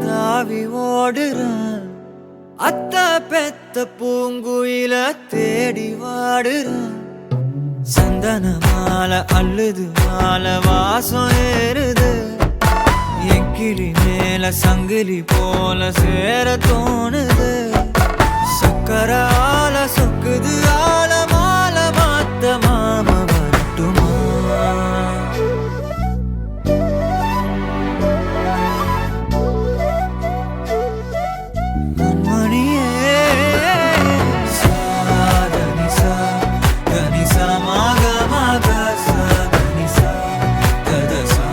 தாவி ஓடுறான். அத்த பெத்த பூங்குயில தேடி வாடுறான். சந்தன மாலை அள்ளுது மாலை வாசம் ஏறுது. என் கிளி மேல சங்கிலி போல சேர தோணுது. சக்கர ஆல சொக்குது ஆல மால மாத்த மாம வரட்டுமா? கண்மணியே சாதனிசா கனிசா மாக மாக சாதனிசா கதசா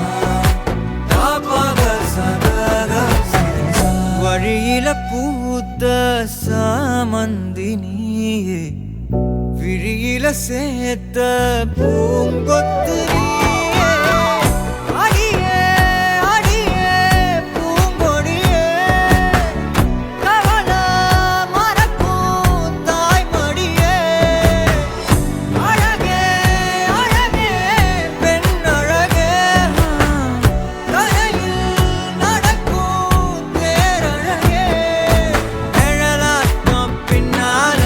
தாபக சதக சிதனிசா. வழியில பூத்த சாமந்தி நீயே, விழியில சேர்த்த பூங்கொத்து நீயே. அடியே அடியே பூங்கொடியே, கவலை மறக்கும் தாய்மடியே. அழகே அழகே பெண் அழகே, கரையில் நடக்கும் தேரழகே. நிழலாட்டம் பின்னால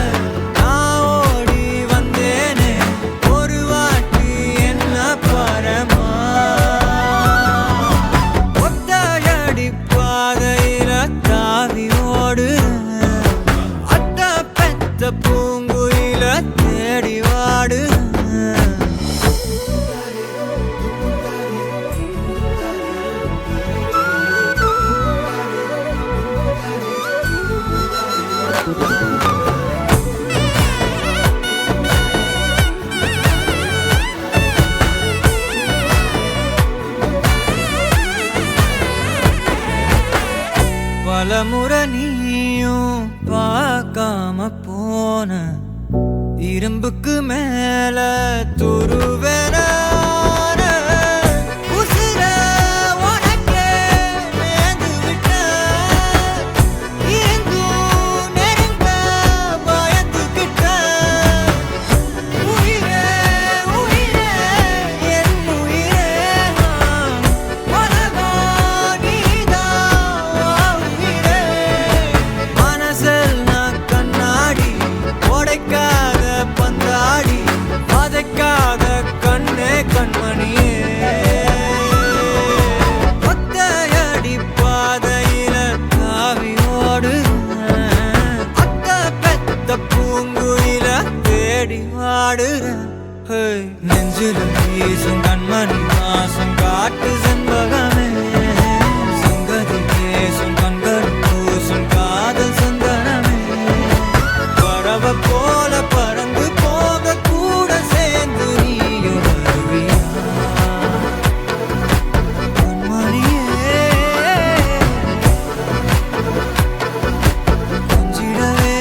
நான் ஓடி வந்தேனே, ஒரு வாட்டி என்ன பரமா. ஒத்தையடி பாதையில தாவி ஓடுறேன். அத்த பெத்த பூங்குயில தேடி வாடுறேன். பலமுறை நீயும் பார்க்காம போன, இரும்புக்கு மேல துருவேன. உசிர உனக்கே நேர்ந்து விட்ட, இருந்தும் நெருங்க பயந்துகிட்ட. உயிரே உயிரே என் உயிரே, உலகம் நீதான் உயிரே. மனசில் நான் கண்ணாடி, உடைக்காத பந்தாடி, வதைக்காத கண்ணே கண்மணியே. ஒத்தையடி பாதையில தாவி ஓடுறேன். அத்த பெத்த பூங்குயில தேடி வாடுறேன். நெஞ்சில வீசும் கண்மணி வாசம் காட்டு செண்பகமே. சங்கதி பேசும் கண்கள் பூசும் காதல் சந்தனமே. பறவை போல பறந்து போக கூட சேர்ந்து நீயும் வருவியா? கண்மணியே கொஞ்சிடவே.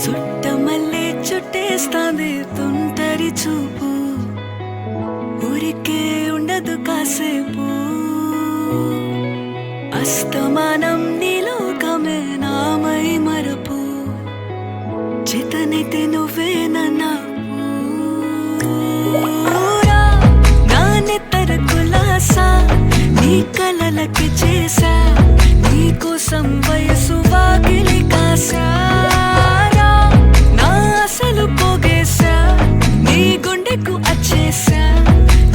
చుట్టమల్లే చుట్టేస్తాంది తుంటరి చూపు, ఊరికే ఉండదు కాసేపు. అస్తమానం నీలోకమే నామై మరపు, చేతనైతే నువ్వే నన్నా పూరా. నా నెత్తర కులాసా నీ కలలకి చేసా, నీ కోసం వయసు వాకిలి కాసా. అసలు పోగేశా నీ గుండెకు అచ్చేసా,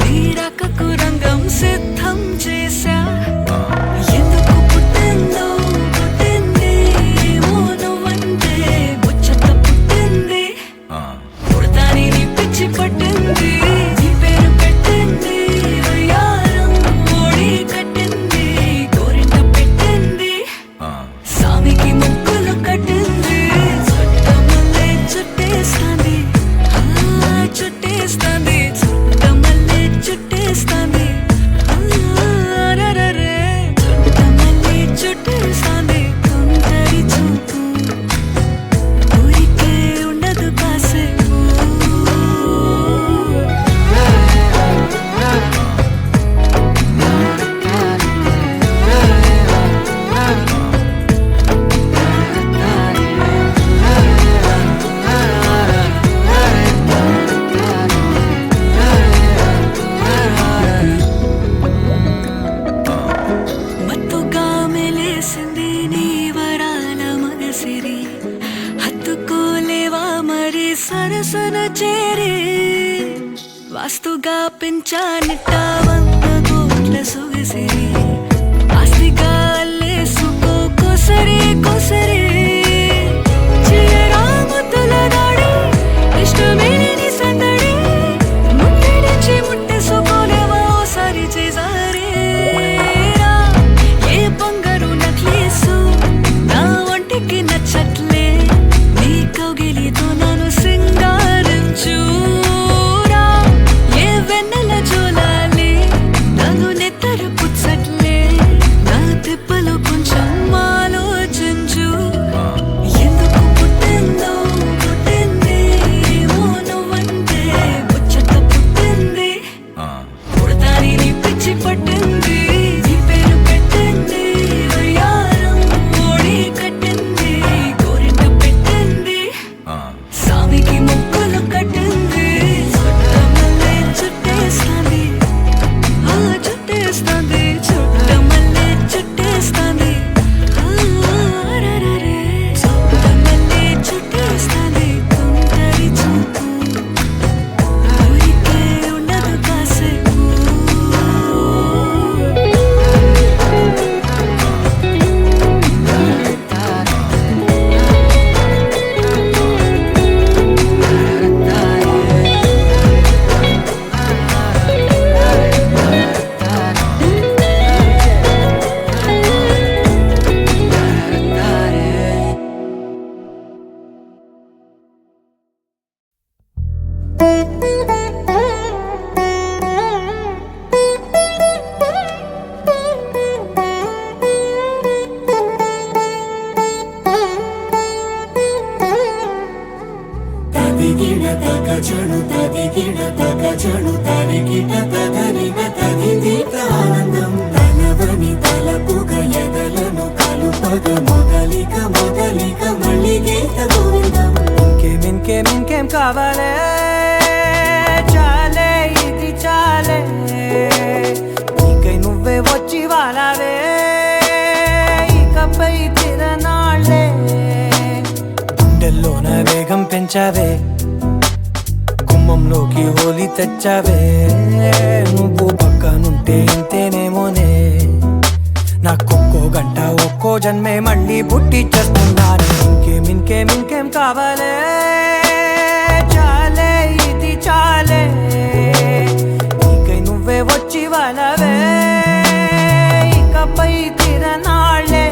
నీ రాకకు రంగం సిద్ధం చేశా. ఎందుకు పుట్టిందో పుట్టింది, ఏమో నువ్వంటే ముచ్చట పుట్టింది. పుడతాని నీ పిచ్చి పట్టింది, నీ పేరు పెట్టింది. వయ్యారం ఓడి కట్టింది, గోరింట పెట్టింది. సామికి ముక్కులు కట్టింది. మస్తుగా పెంచానిట్ట 100 కోట్ల సొగసిరి ఆస్తిగా అల్లేసుకో కోసరి కోసరి చియరామతుల దాడి ఇష్టమేని సందడి ముట్టడించి ముట్టేసుకోలేవా ఓసారి చేసారే ఏ బంగారు నక్లీసు నా ఒంటికి నచ్చట్లే నీ కౌగిలితో నన్ను సింగారించు ఇంకేం కావాలే చాలే ఇది చాలే నీకై నువ్వే వచ్చి వాలావే ఇకపై తిరనాళ్ళే గుండెల్లోన వేగం పెంచావే గుమ్మంలోకి హోలీ తెచ్చావే నువ్వు పక్కనుంటే ఇంతేనేమోనే నాకొక్కో గంట ఒక్కో జన్మే మళ్ళీ పుట్టి చేస్తున్నాను ఇంకేం కావాలే చాలే ఇది చాలే నీకై నువ్వే వచ్చి వాలవే ఇకపై తిరనాళ్ళే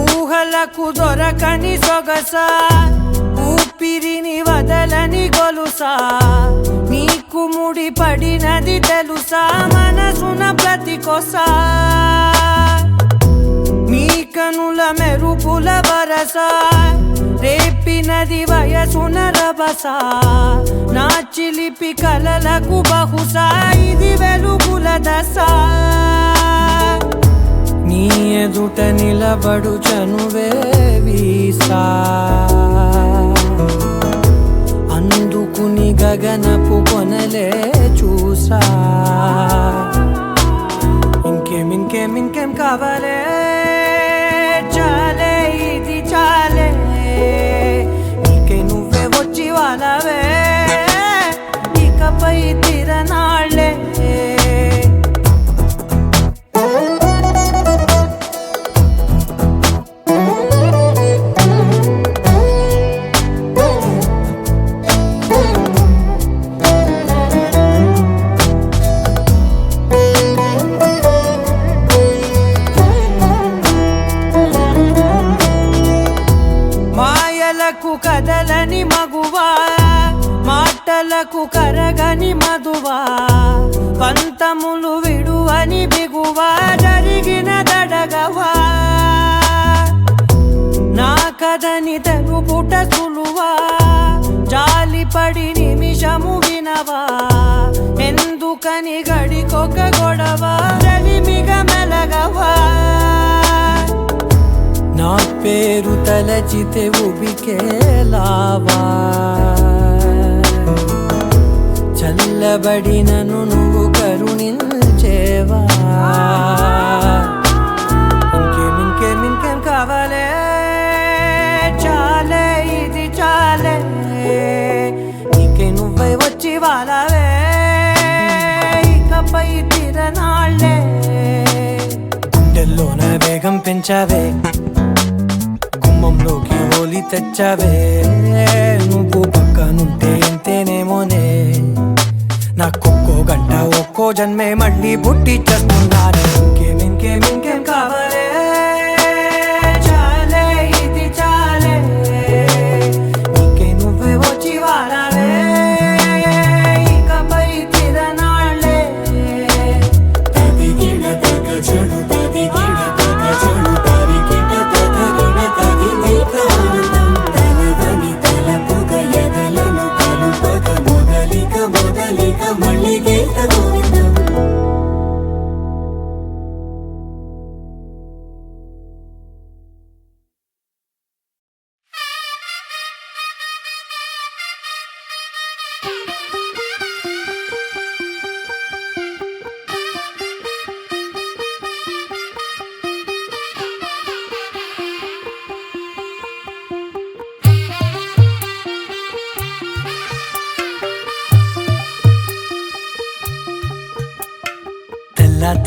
ఊహలకు దొరకని సొగసా ఊపిరిని వదలని గొలుసా నీకు ముడి పడినది తెలుసా మనసున ప్రతి కొసా నీ కనుల మెరుపుల వరసా రేపినది వయసున రభసా నా చిలిపి కలలకు బహుశా ఇది వెలుగుల దశ నీ ఎదుట నిలబడు చనువే వీసా అందుకుని గగనపు కొనలే చూసా ఇంకేం కావాలే చాలే ఇది చాలే నీకై నువ్వే వచ్చి వాలవే ఇకపై తిరనాళ్ళే కదలని మగువా మాటలకు కరగని మధువా పంతములు విడువని బిగువా జరిగిన దడగవా నా కదని తెలుపుట సులువా జాలిపడి నిమిషము వినవా ఎందుకని గడికొక గొడవ రలిమిగ మెలగవా నా పేరు తలచితే ఉబికేలావా చల్ల కలబడి నన్ను నువ్వు కరుణించేవా ఇంకేం కావాలే చాలే ఇది చాలే నీకే నువ్వై వచ్చి వాళ్ళవే ఇకపై తిరనాళ్ళే గుండెల్లోన వేగం పెంచావే గుమ్మంలోకి హోలీ తెచ్చావే నువ్వు పక్కనుంటే ఎంతేనేమోనే నాకొక్కో గంట ఒక్కో జన్మే మళ్ళీ పుట్టి చేస్తున్నాను ఇంకేం కావాలే చాలే ఇది చాలే నీకే నువ్వే వచ్చి వారాలే ఇకపై తిరనాళ్ళే తదిగిన తగ చెడు తదిగిన తగ చెడు తరిగిన తగగిన తదిగిన ఆనందం తలవని తలపుగ ఎదలను కలుపగ మొదలిక మళ్ళీ గీత గోవిందం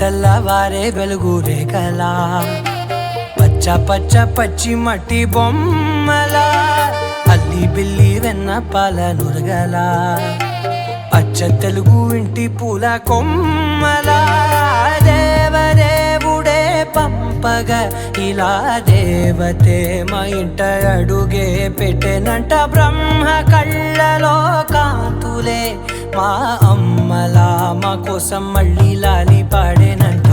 తెల్లవారే వెలుగు రేఖలా పచ్చ పచ్చి మట్టి బొమ్మలా అల్లి బిల్లి వెన్న పాల నురగలా అచ్చ తెలుగు ఇంటి పూల కొమ్మలా దేవదేవుడే పంపగ ఇలా దేవతే మా ఇంట అడుగే పెట్టెనంట బ్రహ్మ కళ్ళలో కాంతులే మా అమ్మలా మా కోసం మళ్ళీ లాలి పాడేనంట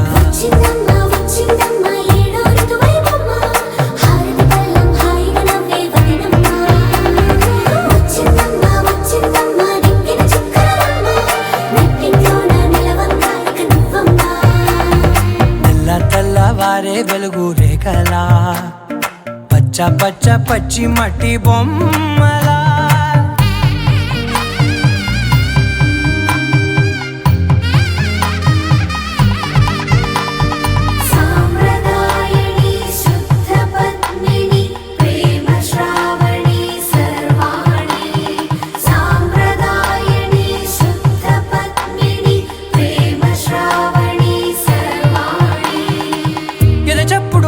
తెల్లవారే వెలుగు రేఖలా పచ్చ పచ్చి మట్టి బొమ్మలా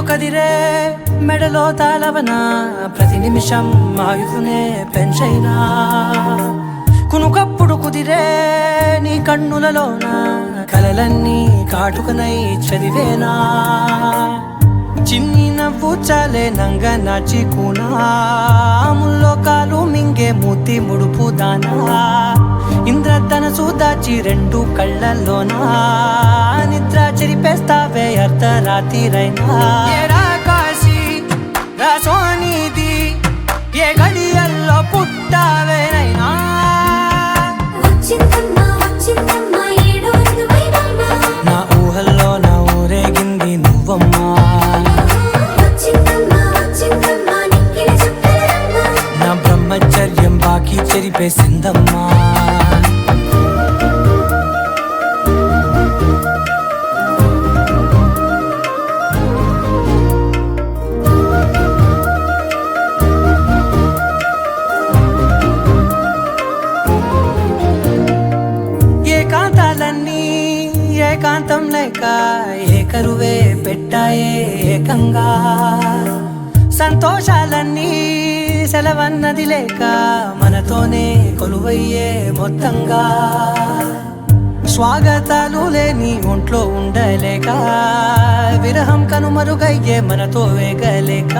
కదిరే మెడలో తాళవన ప్రతి నిమిషం ఆయుధునే పెంచైనా కునుకప్పుడు కుదిరే నీ కన్నులలోన కలలన్నీ కాటుకనై చదివేనా చిన్ని నవ్వు చాలే నంగ నాచి కూనాముల్లో కాలు మింగే మూతి ముడుపు దానా ఇంద్రధనసు దాచి రెండు కళ్ళల్లోనా నిద్ర చెరిపేస్తావే అర్ధరాత్రిరైనా ఏరా కాశీ రాసోనిది ఏ గడియల్లో పుట్టావేనైనా నా ఊహల్లో నా ఊరేగింది నువ్వమ్మా నా బ్రహ్మచర్యం బాకీ చెరిపేసిందమ్మా ఏకాంతం లేక ఏకరువే పెట్టాయే ఏకంగా సంతోషాలన్నీ సెలవన్నది లేక మనతోనే కొలువయ్యే మొత్తంగా స్వాగతాలు లేని ఒంట్లో ఉండలేక విరహం కనుమరుగయ్యే మనతో వేగలేక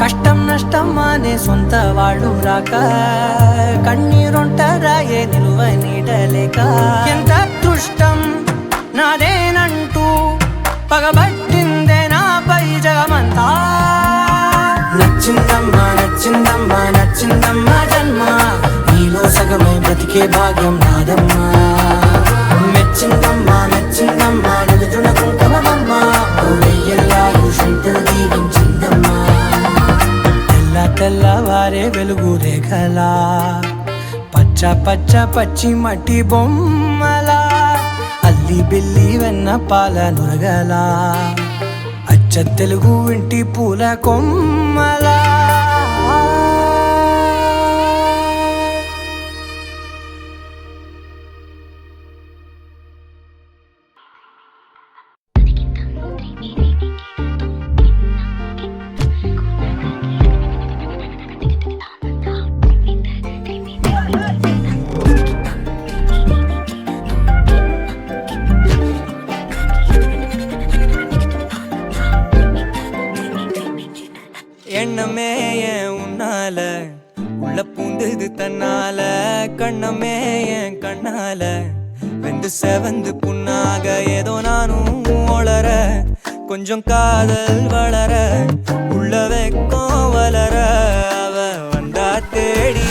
కష్టం నష్టం అనే సొంత వాళ్ళు రాక కన్నీరొంటరాయే నిలువ నీడలేక ఎంత అదృష్టం నాదేనంటూ పగబట్టిందే నాపై జగమంతా నచ్చిందమ్మా నచ్చిందమ్మా నచ్చిందమ్మా జన్మ నీలో సగమై బ్రతికే భాగ్యం నాదమ్మా మెచ్చిందమ్మా మెచ్చిందమ్మా నిలుతున్న కుంకుమమ్మా వెయ్యల్లాగు శంకరు దీవించిందమ్మా తెల్లవారే వెలుగు రేఖలా పచ్చ పచ్చ పచ్చి మట్టి బొమ్మలా అల్లి బిల్లి వెన్న పాల నురగలా అచ్చ తెలుగు ఇంటి పూల కొమ్మలా எண்ணமே ஏன் உன்னால உள்ள பூந்தது தன்னால கண்ணமே என் கண்ணால வெந்து செவந்து புண்ணாக ஏதோ நானும் ஒளர கொஞ்சம் காதல் வளர உள்ள வெக்கம் வளர அவ வந்தா தேடி